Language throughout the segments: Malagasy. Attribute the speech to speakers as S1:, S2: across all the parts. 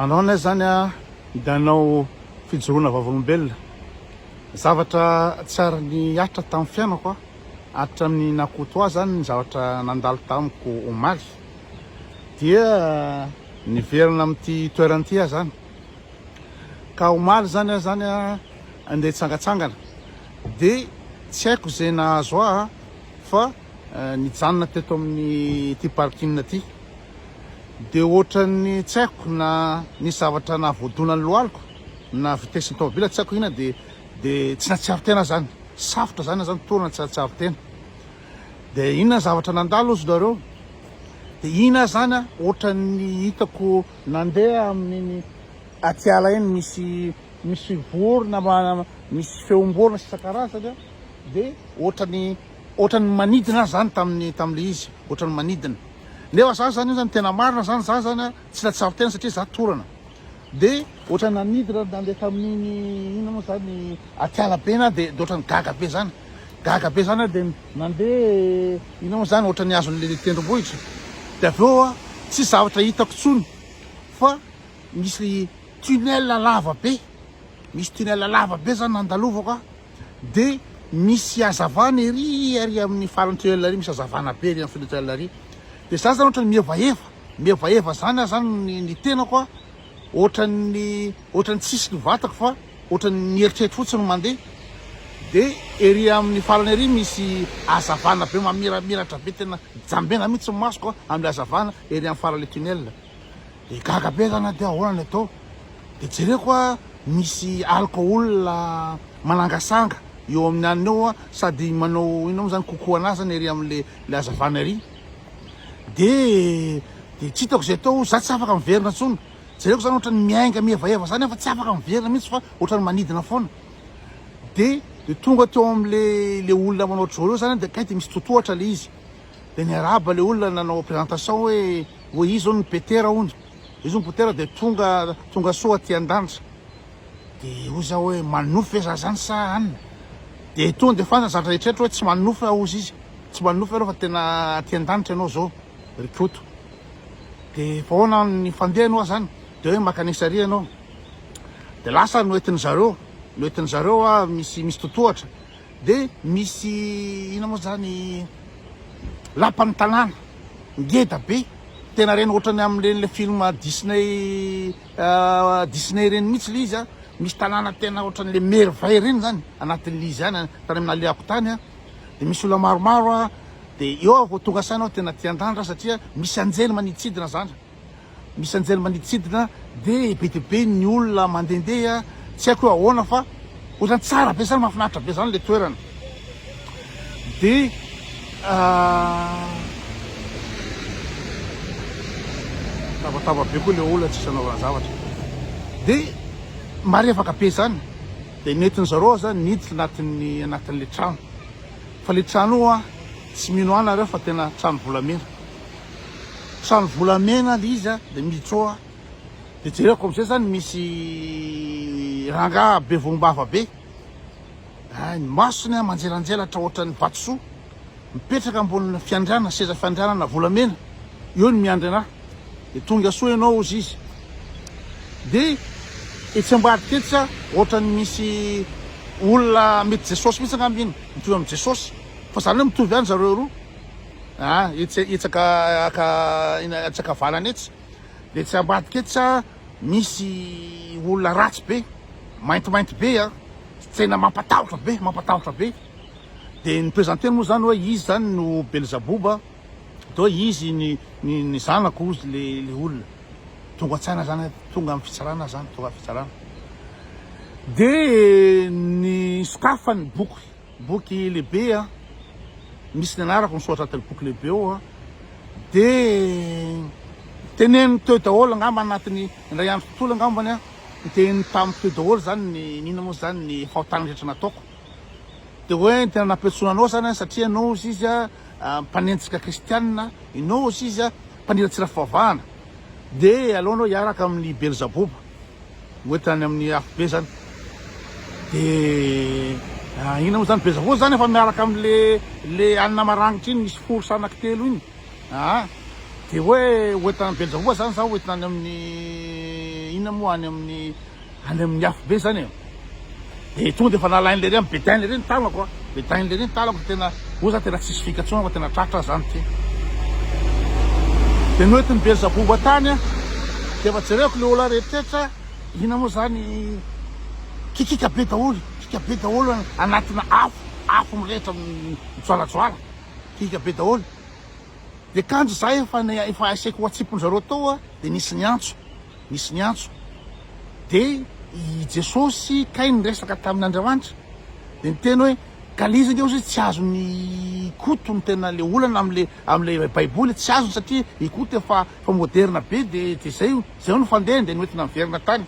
S1: Anao nay zany a hitanao fijoroana vavolombelona zavatra tsara ny atra tamin'ny fiainako atra amin'ny nakoto azy zany ny zavatra nandalo tamiko omaly dia niverina amin'ity toerana ity zany ka omaly zany zany andeha tsangatsangana de tsy haiko zay nahazo fa nijanona teto amin'ny ty parking ty de ohatran'ny tsy haiko na ny zavatra na voadonan'ny lohaliko na vitesin'ny tomobila tsy haiko ina de tsy natsiaro tena zany safotra zany torana tsy natsiaro tena de inona zavatra nandalo ozy nareo de ina zany ohatran'ny hitako nandeha amin'ny atiala eny misy vorona misy feomborona sy isan-karazany de ohatran'ny manidina zany tam'le izy ohatran'ny manidina nefa za zany io zany tena marina zany za zany tsy natsiaro tena satria za torana de ohatran'ny nanidina nandeha tamin'iny ina moa zany atiala be na de ohatran'ny gaga be zany de nandeha ina moa zany ohatran'ny azon'le tendrombohitra de aveo tsy zavatra hitako tsony fa misy tunnel lava be zany nandalovako de misy hazavana ery amin'ny farany tunnel ary misy hazavana be ery amin'ny tunnel ary de za zany ohatran'ny mihevaeva zany ny tenako ohatran'ny tsisy ny vatako fa ohatran'ny nieritreritry fotsiny mandeha de ery amin'ny farany ery misy hazavana be mamiramiratra be tena jambena mihitsy masoko amin'ny hazavana ery amin'ny farany tunnel de gaga be zany de ahoana atao de jereko misy alcool manangasanga eo amin'ny anina eo sady manao ino zany kokoa anazy zany ery amin'le hazavana ery de tsy hitako zay atao za tsy afaka miverina tsony jereko zany ohatran'ny miainga mihevaeva zany fa tsy afaka miverina mihitsy fa ohatran'ny manidina foana de tonga teo am'le olona manao joro zany de kay de misy totohatra le izy de niaraba le olona nanao présentation hoe izy zao ny petera hony izy ny petera de tonga soa ty an-danitra de ozy za hoe manofy za zany sa anina de tonga de fana zatra rehetrrehetra hoe tsy manofy ozy izy tsy manofy areo fa tena ty an-danitra ianao zao rikoto de fahoana ny fandeha anao zany de hoe makanisary anao de lasa noetin'ny zareo misy totohatra de misy ina moa zany lapan'ny tanàna ngeda be tena reny ohatrany amin'le film Disney reny mihitsy le izy misy tanàna tena ohatran'le merveille reny zany anatin'le izy zany tany amin'ny aleako tany de misy olona maromaro de eo vao tonga sainao tena tian-dandra satria misy anjely maniditsidina zany de be ny olona mandendeha tsy haiko hoe ahoana fa ohatrany tsara be zany mahafinaritra be zany le toerana de tabataba be koa le olona tsisy anaovana zavatra de marevaka be zany de nentin' zareo zany niditra anatin'le trano fa le trano io tsy mino ana reo fa tena trano volamena le izy de miditra de jereko am'izay zany misy ranga be vongombava be ny masony manjelanjelatra ohatran'ny vatosoa mipetraka ambon'ny fiandriana seza fiandrianana volamena eo ny miandry anahy de tonga soa ianao ozy izy de etsy ambadika etsy ohatran'ny misy olona mety jesosy mihitsy angamba iny mitovy amin'ny jesosy fa zany hoe mitovy any zareo roa etsaka valany etsy de etsy ambadika etsy misy olona ratsy be maintimainty be tsena mampatahotra be de ny présenteny moa zany hoe izy zany no Belzaboba de izy ny zanako ozy le olona tonga an-tsaina zany tonga amin'ny fitsarana zany de ny sokafany boky lehibe misy ny anarako misoratra anatin'ny boky lehibe eo de teneny teo daholo angamba anatin'ny indray andro tontolo angambany teneny tamin'ny teo daholo zany nina moa zany ny faotany rehetra nataoko de hoe tena nampetsona anao zany satria anao izy izy mpanenjika kristianina inao izy izy mpaniratsira fivavahana de aleonao hiaraka amin'ny Belzaboba hoetany amin'ny afo be zany de ina moa zany Belzaboba zany efa miaraka am'le anina marangitra iny misy foro anankitelo iny de hoe hoetany Belzaboba zany za hoetany amin'ny inona moa any amin'ny afo be zany de tonga de efa nalain'le reny bedain'le reny talako bedain'le reny talako tena oza tena tsisy fikatsona fa tena tratra zany ty de noetiny Belzabouba tany de efa jereko le olo rehetrrehetra ina moa zany kikika be daholo anatina afo mirehitra mitsoalatsоala kikika be daholo de kanjo za efa asaiko atsipony zareo tao de nisy ny antso de i Jesosy kainy resaka tamin'Andriamanitra de niteny hoe kalizana eo izy tsy azony koto ny tena le olana amle baiboly tsy azony satria i koto efa moderna be de zay no fandeha de noentina miverina tany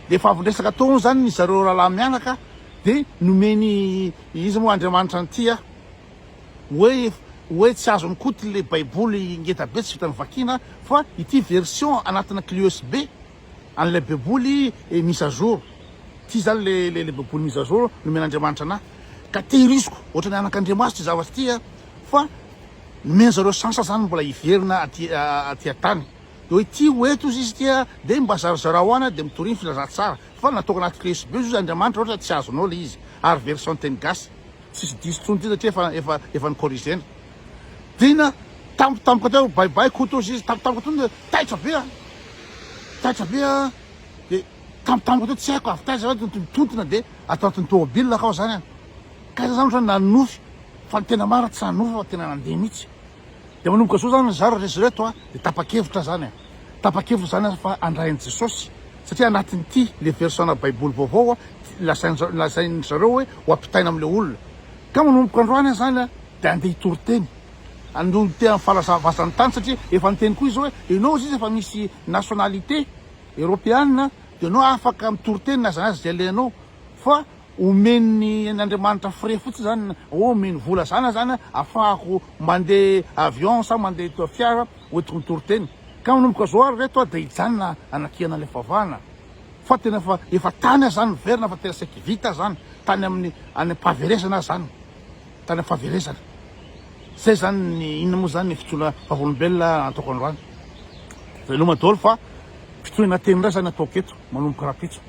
S1: de efa avy resaka tao zany zareo rahalahy mianaka de nomeny izy moa Andriamanitra an'ity hoe tsy azony koto le baiboly ngeta be tsy vita mivakina fa ity version anatina clé USB an'le baiboly mise à jour ty zany le baiboly mise à jour nomen'Andriamanitra anahy ka tehiriziko ohatrany anak'Andriamasitra zavatra ty fa nomeny zareo sansa zany mbola hiverina aty an-tany de hoe ty hoeto izy tia de mba zarazarao ana de mitoriny filazantsara fa nataoko anaty clé USB izy Andriamanitra ohatra tsy azonao le izy ary version teny gasy tsisy diso tsony ty satria efa nicorrigena dina tampotampoka teo baibai koto izy tampotampoka teo taitra be de tampotampoka teo tsy haiko avy taiza tontona de atao anatin'ny tômôbila kao zany ka zany ohatrany nanofy fa ny tena mara tsy nanofy fa tena nandeha mihitsy de manomboka so zany zaro resereto de tapakevitra zany fa andrain'i Jesosy satria anatin'ity le version baiboly vaovao lasainy zareo hoe ho ampitaina am'le olona ka manomboka androany zany de andeha hitoroteny andro tena fahalazavazany tany satria efa niteny koa izy hoe ianao izy efa misy nationalité européenne de anao afaka mitoroteny na zanazy zay alenao fa omeny n'Andriamanitra frais fotsiny zany omeny vola zany afahako mandeha avion sa mandeha fiara hoentiko mitoroteny ka manomboka zao ary reto de hijanona anakiana le favana fa tena efa tany zany verina fa tena saiky vita zany tany any ampaveresana zany tany ampaveresana zay zany ny inona moa zany ny fitsoana vavolombelona ataoko androany zay aloha madolo fa fitsoina teny ray zany ataoko eto manomboka rapitso